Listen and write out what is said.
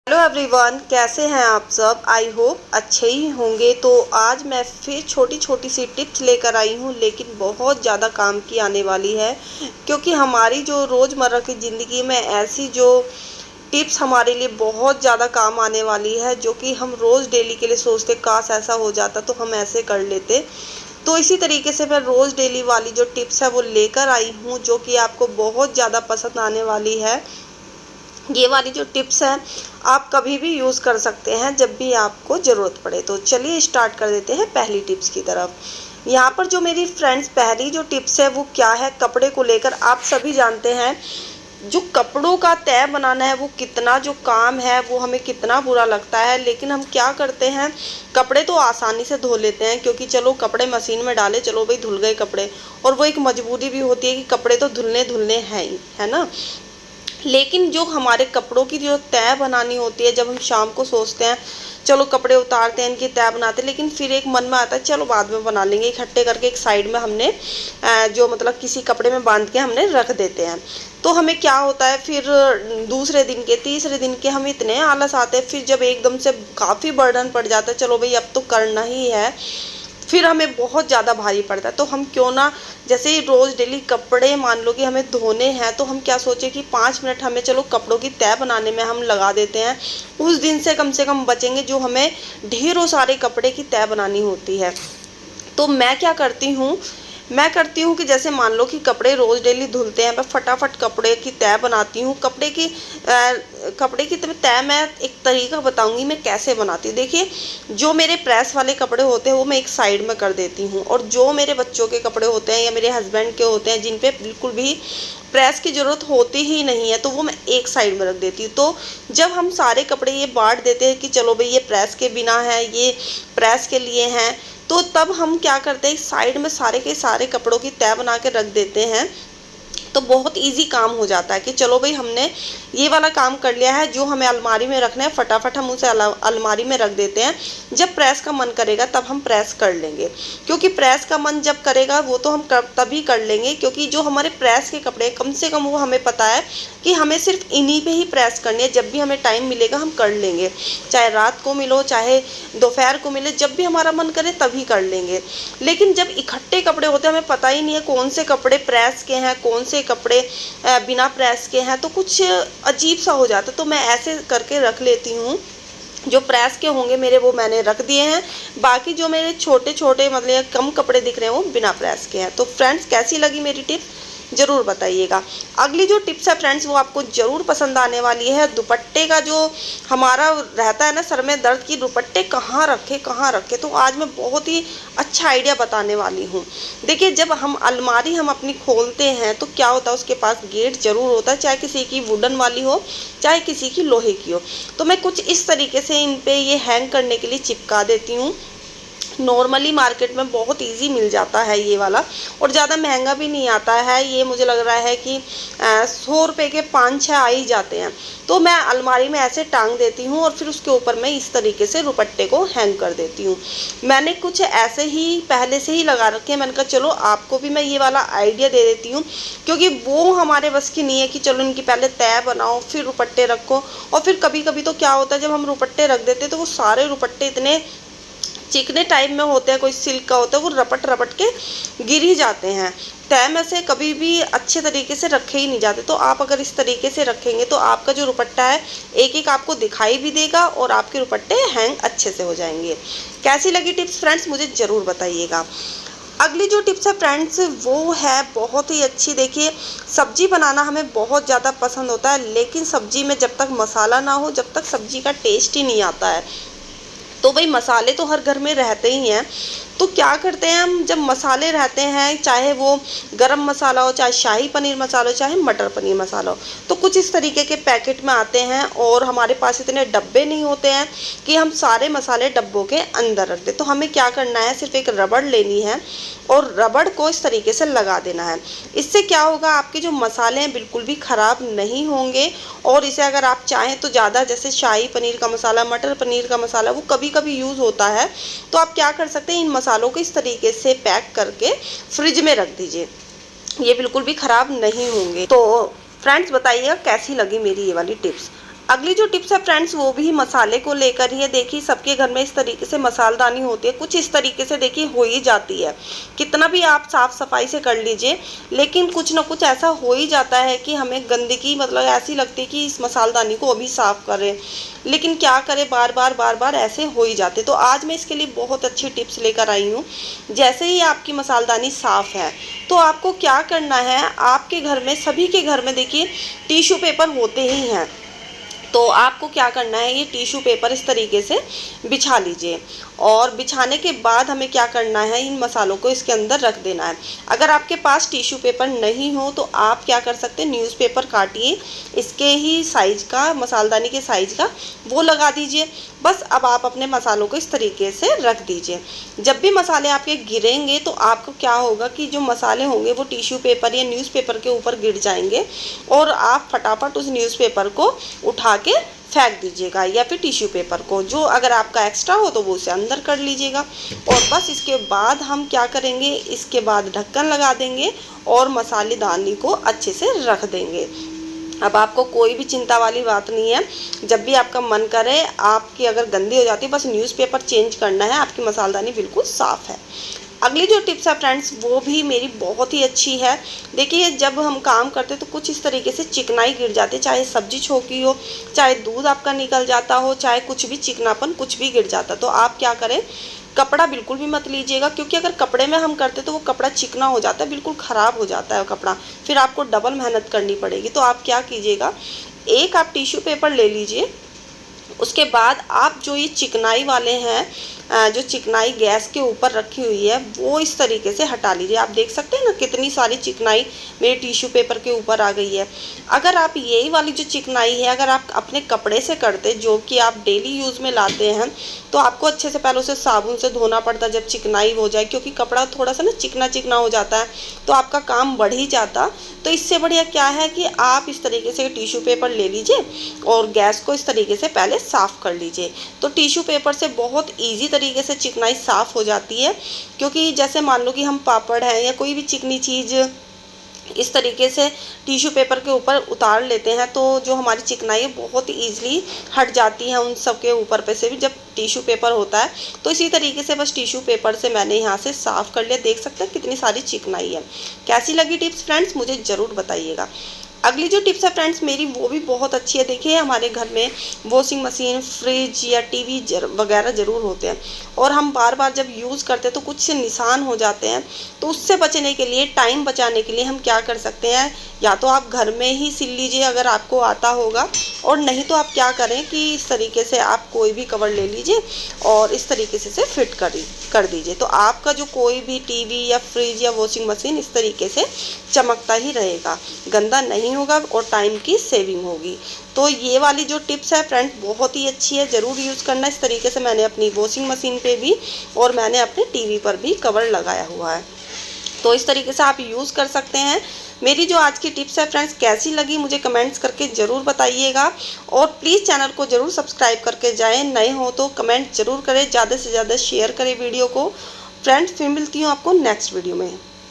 Hello everyone, कैसे हैं आप सब। आई होप अच्छे ही होंगे। तो आज मैं फिर छोटी छोटी सी टिप्स लेकर आई हूँ, लेकिन बहुत ज़्यादा काम की आने वाली है, क्योंकि हमारी जो रोज़मर्रा की ज़िंदगी में ऐसी जो टिप्स हमारे लिए बहुत ज़्यादा काम आने वाली है, जो कि हम रोज़ डेली के लिए सोचते काश ऐसा हो जाता तो हम ऐसे कर लेते। तो इसी तरीके से मैं रोज़ डेली वाली जो टिप्स है वो लेकर आई हूँ, जो कि आपको बहुत ज़्यादा पसंद आने वाली है। ये वाली जो टिप्स हैं आप कभी भी यूज़ कर सकते हैं जब भी आपको ज़रूरत पड़े। तो चलिए स्टार्ट कर देते हैं पहली टिप्स की तरफ। यहाँ पर जो मेरी फ्रेंड्स पहली जो टिप्स है वो क्या है, कपड़े को लेकर। आप सभी जानते हैं जो कपड़ों का तय बनाना है वो कितना जो काम है, वो हमें कितना बुरा लगता है। लेकिन हम क्या करते हैं, कपड़े तो आसानी से धो लेते हैं, क्योंकि चलो कपड़े मशीन में डाले, चलो भाई धुल गए कपड़े। और वो एक मजबूरी भी होती है कि कपड़े तो धुलने हैं ही, है ना। लेकिन जो हमारे कपड़ों की जो तय बनानी होती है, जब हम शाम को सोचते हैं चलो कपड़े उतारते हैं, इनकी तय बनाते हैं, लेकिन फिर एक मन में आता है चलो बाद में बना लेंगे, इकट्ठे करके एक साइड में हमने जो मतलब किसी कपड़े में बांध के हमने रख देते हैं। तो हमें क्या होता है, फिर दूसरे दिन के तीसरे दिन के हम इतने आलस आते हैं, फिर जब एकदम से काफ़ी बर्डन पड़ जाता है, चलो भाई अब तो करना ही है, फिर हमें बहुत ज़्यादा भारी पड़ता है। तो हम क्यों ना, जैसे रोज़ डेली कपड़े मान लो कि हमें धोने हैं, तो हम क्या सोचें कि 5 मिनट हमें चलो कपड़ों की तय बनाने में हम लगा देते हैं। उस दिन से कम बचेंगे जो हमें ढेरों सारे कपड़े की तय बनानी होती है। तो मैं क्या करती हूँ, कि जैसे मान लो कि कपड़े रोज़ डेली धुलते हैं, मैं फटाफट कपड़े की तय बनाती हूँ। कपड़े की तय मैं एक तरीका बताऊंगी मैं कैसे बनाती हूँ। देखिए, जो मेरे प्रेस वाले कपड़े होते हैं वो मैं एक साइड में कर देती हूँ, और जो मेरे बच्चों के कपड़े होते हैं या मेरे हस्बैंड के होते हैं जिन पे बिल्कुल भी प्रेस की ज़रूरत होती ही नहीं है, तो वो मैं एक साइड में रख देती हूँ। तो जब हम सारे कपड़े ये बांट देते हैं कि चलो भाई ये प्रेस के बिना है, ये प्रेस के लिए हैं, तो तब हम क्या करते हैं, साइड में सारे के सारे कपड़ों की तय बना के रख देते हैं। तो बहुत इजी काम हो जाता है कि चलो भाई हमने ये वाला काम कर लिया है, जो हमें अलमारी में रखना है फटाफट हम उसे अलमारी में रख देते हैं। जब प्रेस का मन करेगा तब हम प्रेस कर लेंगे, क्योंकि प्रेस का मन जब करेगा वो तो हम तभी कर लेंगे, क्योंकि जो हमारे प्रेस के कपड़े कम से कम वो हमें पता है कि हमें सिर्फ इन्हीं पे ही प्रेस करनी है। जब भी हमें टाइम मिलेगा हम कर लेंगे, चाहे रात को मिलो चाहे दोपहर को मिले, जब भी हमारा मन करे तभी कर लेंगे। लेकिन जब इकट्ठे कपड़े होते हैं, हमें पता ही नहीं है कौन से कपड़े प्रेस के हैं, कौन से कपड़े बिना प्रेस के हैं, तो कुछ अजीब सा हो जाता है। तो मैं ऐसे करके रख लेती हूँ, जो प्रेस के होंगे मेरे वो मैंने रख दिए हैं, बाकी जो मेरे छोटे छोटे मतलब कम कपड़े दिख रहे हैं वो बिना प्रेस के हैं। तो फ्रेंड्स, कैसी लगी मेरी टिप्स ज़रूर बताइएगा। अगली जो टिप्स है फ्रेंड्स वो आपको ज़रूर पसंद आने वाली है। दुपट्टे का जो हमारा रहता है ना सर में दर्द की, दुपट्टे कहाँ रखे, तो आज मैं बहुत ही अच्छा आइडिया बताने वाली हूँ। देखिए, जब हम अलमारी अपनी खोलते हैं तो क्या होता है, उसके पास गेट ज़रूर होता है, चाहे किसी की वुडन वाली हो चाहे किसी की लोहे की हो। तो मैं कुछ इस तरीके से इन पे ये हैंग करने के लिए चिपका देती हूँ। नॉर्मली मार्केट में बहुत इजी मिल जाता है ये वाला, और ज़्यादा महंगा भी नहीं आता है। ये मुझे लग रहा है कि 100 रुपये के 5-6 आ ही जाते हैं। तो मैं अलमारी में ऐसे टांग देती हूँ, और फिर उसके ऊपर मैं इस तरीके से दुपट्टे को हैंग कर देती हूँ। मैंने कुछ ऐसे ही पहले से ही लगा रखे हैं, मैंने कहा चलो आपको भी मैं ये वाला आइडिया दे देती हूँ, क्योंकि वो हमारे बस की नहीं है कि चलो इनकी पहले तय बनाओ फिर दुपट्टे रखो। और फिर कभी कभी तो क्या होता है, जब हम दुपट्टे रख देते हैं तो वो सारे दुपट्टे इतने चिकने टाइप में होते हैं, कोई सिल्क का होता है, वो रपट के गिर ही जाते हैं। तय में से कभी भी अच्छे तरीके से रखे ही नहीं जाते। तो आप अगर इस तरीके से रखेंगे तो आपका जो दुपट्टा है एक एक आपको दिखाई भी देगा, और आपके दुपट्टे हैंग अच्छे से हो जाएंगे। कैसी लगी टिप्स फ्रेंड्स मुझे ज़रूर बताइएगा। अगली जो टिप्स है फ्रेंड्स वो है बहुत ही अच्छी। देखिए, सब्जी बनाना हमें बहुत ज़्यादा पसंद होता है, लेकिन सब्जी में जब तक मसाला ना हो जब तक सब्जी का टेस्ट ही नहीं आता है। तो भाई मसाले तो हर घर में रहते ही हैं, तो क्या करते हैं हम, जब मसाले रहते हैं चाहे वो गरम मसाला हो, चाहे शाही पनीर मसाला हो, चाहे मटर पनीर मसाला हो, तो कुछ इस तरीके के पैकेट में आते हैं, और हमारे पास इतने डब्बे नहीं होते हैं कि हम सारे मसाले डब्बों के अंदर रख दें। तो हमें क्या करना है, सिर्फ एक रबड़ लेनी है और रबड़ को इस तरीके से लगा देना है। इससे क्या होगा, आपके जो मसाले हैं बिल्कुल भी ख़राब नहीं होंगे। और इसे अगर आप चाहें तो ज़्यादा, जैसे शाही पनीर का मसाला, मटर पनीर का मसाला वो कभी कभी यूज़ होता है, तो आप क्या कर सकते हैं, इन मसालों को इस तरीके से पैक करके फ्रिज में रख दीजिए, ये बिल्कुल भी ख़राब नहीं होंगे। तो फ्रेंड्स बताइएगा कैसी लगी मेरी ये वाली टिप्स। अगली जो टिप्स है फ्रेंड्स वो भी मसाले को लेकर ही है। देखिए सबके घर में इस तरीके से मसालदानी होती है, कुछ इस तरीके से देखिए हो ही जाती है। कितना भी आप साफ़ सफाई से कर लीजिए लेकिन कुछ ना कुछ ऐसा हो ही जाता है कि हमें गंदगी मतलब ऐसी लगती है कि इस मसालदानी को अभी साफ़ करें, लेकिन क्या करें बार बार ऐसे हो ही जाते। तो आज मैं इसके लिए बहुत अच्छी टिप्स लेकर आई हूँ। जैसे ही आपकी मसालदानी साफ़ है तो आपको क्या करना है, आपके घर में सभी के घर में देखिए टिश्यू पेपर होते ही हैं। तो आपको क्या करना है, ये टिश्यू पेपर इस तरीके से बिछा लीजिए और बिछाने के बाद हमें क्या करना है, इन मसालों को इसके अंदर रख देना है। अगर आपके पास टिश्यू पेपर नहीं हो तो आप क्या कर सकते हैं, न्यूज़पेपर काटिए इसके ही साइज़ का, मसालदानी के साइज़ का, वो लगा दीजिए। बस अब आप अपने मसालों को इस तरीके से रख दीजिए। जब भी मसाले आपके गिरेंगे तो आपको क्या होगा कि जो मसाले होंगे वो टिश्यू पेपर या न्यूज़पेपर के ऊपर गिर जाएंगे और आप फटाफट उस न्यूज़पेपर को उठा के फेंक दीजिएगा या फिर टिश्यू पेपर को, जो अगर आपका एक्स्ट्रा हो तो वो उसे अंदर कर लीजिएगा। और बस इसके बाद हम क्या करेंगे, इसके बाद ढक्कन लगा देंगे और मसालेदानी को अच्छे से रख देंगे। अब आपको कोई भी चिंता वाली बात नहीं है। जब भी आपका मन करे, आपकी अगर गंदी हो जाती है बस न्यूज़पेपर चेंज करना है, आपकी मसालदानी बिल्कुल साफ़ है। अगली जो टिप्स है फ्रेंड्स वो भी मेरी बहुत ही अच्छी है। देखिए जब हम काम करते तो कुछ इस तरीके से चिकनाई गिर जाती है, चाहे सब्जी छोकी हो, चाहे दूध आपका निकल जाता हो, चाहे कुछ भी चिकनापन कुछ भी गिर जाता। तो आप क्या करें, कपड़ा बिल्कुल भी मत लीजिएगा, क्योंकि अगर कपड़े में हम करते तो वो कपड़ा चिकना हो जाता है, बिल्कुल ख़राब हो जाता है कपड़ा, फिर आपको डबल मेहनत करनी पड़ेगी। तो आप क्या कीजिएगा, एक आप टिश्यू पेपर ले लीजिए, उसके बाद आप जो ये चिकनाई वाले हैं, जो चिकनाई गैस के ऊपर रखी हुई है वो इस तरीके से हटा लीजिए। आप देख सकते हैं ना कितनी सारी चिकनाई मेरे टिश्यू पेपर के ऊपर आ गई है। अगर आप यही वाली जो चिकनाई है अगर आप अपने कपड़े से करते, जो कि आप डेली यूज़ में लाते हैं, तो आपको अच्छे से पहले उसे साबुन से धोना पड़ता जब चिकनाई हो जाए, क्योंकि कपड़ा थोड़ा सा ना चिकना चिकना हो जाता है तो आपका काम बढ़ ही जाता। तो इससे बढ़िया क्या है कि आप इस तरीके से टिश्यू पेपर ले लीजिए और गैस को इस तरीके से पहले साफ़ कर लीजिए। तो टिश्यू पेपर से बहुत ईजी तरीके से चिकनाई साफ़ हो जाती है, क्योंकि जैसे मान लो कि हम पापड़ हैं या कोई भी चिकनी चीज़ इस तरीके से टिश्यू पेपर के ऊपर उतार लेते हैं तो जो हमारी चिकनाई है बहुत ईजिली हट जाती है उन सब के ऊपर पे से भी जब टिश्यू पेपर होता है। तो इसी तरीके से बस टिश्यू पेपर से मैंने यहाँ से साफ़ कर लिया। देख सकते हैं कितनी सारी चिकनाई है। कैसी लगी टिप्स फ्रेंड्स, मुझे ज़रूर बताइएगा। अगली जो टिप्स है फ्रेंड्स मेरी वो भी बहुत अच्छी है। देखिए हमारे घर में वॉशिंग मशीन, फ्रिज या टीवी वगैरह ज़रूर होते हैं और हम बार बार जब यूज़ करते हैं तो कुछ से निशान हो जाते हैं। तो उससे बचने के लिए, टाइम बचाने के लिए हम क्या कर सकते हैं, या तो आप घर में ही सिल लीजिए अगर आपको आता होगा, और नहीं तो आप क्या करें कि इस तरीके से आप कोई भी कवर ले लीजिए और इस तरीके से फिट कर दीजिए। तो आपका जो कोई भी टीवी या फ्रिज या वॉशिंग मशीन इस तरीके से चमकता ही रहेगा, गंदा नहीं होगा और टाइम की सेविंग होगी। तो ये वाली जो टिप्स है फ्रेंड्स बहुत ही अच्छी है, ज़रूर यूज़ करना। इस तरीके से मैंने अपनी वॉशिंग मशीन पे भी और मैंने अपने टीवी पर भी कवर लगाया हुआ है। तो इस तरीके से आप यूज़ कर सकते हैं। मेरी जो आज की टिप्स है फ्रेंड्स कैसी लगी मुझे कमेंट्स करके ज़रूर बताइएगा और प्लीज़ चैनल को ज़रूर सब्सक्राइब करके जाएं। नए हो तो कमेंट ज़रूर करें, ज़्यादा से ज़्यादा शेयर करें वीडियो को। फ्रेंड्स फिर मिलती हूँ आपको नेक्स्ट वीडियो में।